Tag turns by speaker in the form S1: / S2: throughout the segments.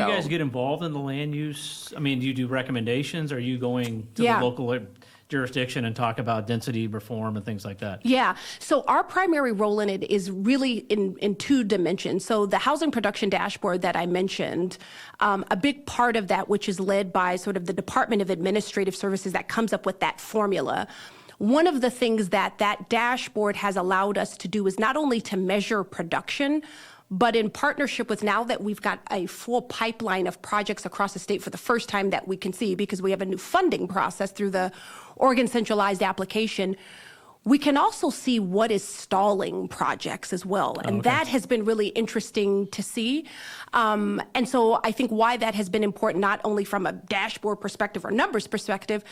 S1: Do you guys get involved in the land use? I mean, do you do recommendations? Are you going to
S2: Yeah.
S1: the local jurisdiction and talk about density reform and things like that?
S2: Yeah. So our primary role in it is really in two dimensions. So the housing production dashboard that I mentioned, a big part of that, which is led by sort of the Department of Administrative Services that comes up with that formula. One of the things that that dashboard has allowed us to do is not only to measure production, but in partnership with, now that we've got a full pipeline of projects across the state for the first time that we can see, because we have a new funding process through the Oregon centralized application, we can also see what is stalling projects as well. And that has been really interesting to see. And so I think why that has been important, not only from a dashboard perspective or numbers perspective,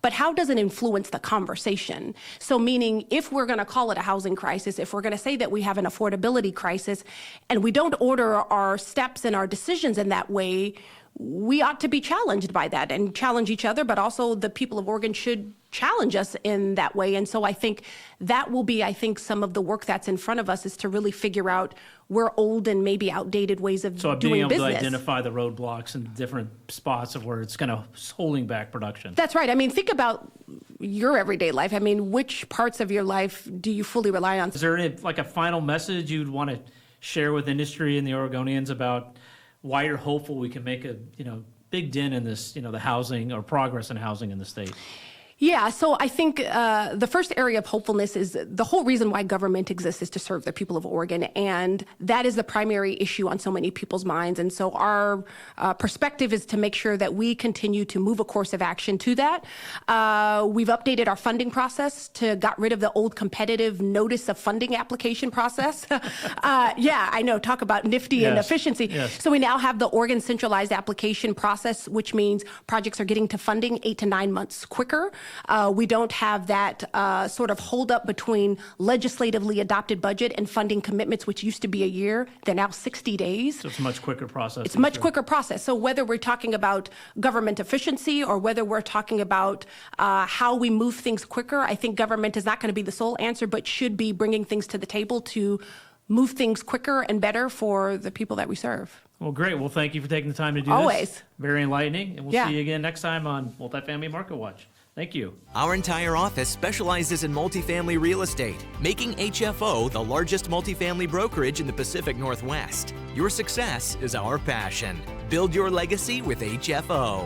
S2: but how does it influence the conversation? So meaning, if we're going to call it a housing crisis, if we're going to say that we have an affordability crisis, and we don't order our steps and our decisions in that way, we ought to be challenged by that and challenge each other, but also the people of Oregon should challenge us in that way. And so I think that will be, some of the work that's in front of us, is to really figure out where old and maybe outdated ways of
S1: So
S2: doing
S1: being able
S2: business.
S1: to identify the roadblocks and different spots of where it's kind of holding back production.
S2: That's right. I mean, think about your everyday life. I mean, which parts of your life do you fully rely on?
S1: Is there any, like, a final message you'd want to share with industry and the Oregonians about why you're hopeful we can make a big dent in this, the housing or progress in housing in the state?
S2: Yeah, so I think the first area of hopefulness is the whole reason why government exists is to serve the people of Oregon, and that is the primary issue on so many people's minds. And so our perspective is to make sure that we continue to move a course of action to that. We've updated our funding process to got rid of the old competitive notice of funding application process. Yeah, I know, talk about nifty and efficiency.
S1: Yes.
S2: So we now have the Oregon centralized application process, which means projects are getting to funding 8 to 9 months quicker. We don't have that sort of holdup between legislatively adopted budget and funding commitments, which used to be a year. They're now 60 days.
S1: So it's a much quicker process.
S2: It's a much quicker process. So whether we're talking about government efficiency or whether we're talking about how we move things quicker, I think government is not going to be the sole answer, but should be bringing things to the table to move things quicker and better for the people that we serve.
S1: Well, great. Well, thank you for taking the time to do
S2: Always.
S1: this. Very enlightening. And we'll
S2: Yeah.
S1: see you again next time on Multifamily Market Watch. Thank you.
S3: Our entire office specializes in multifamily real estate, making HFO the largest multifamily brokerage in the Pacific Northwest. Your success is our passion. Build your legacy with HFO.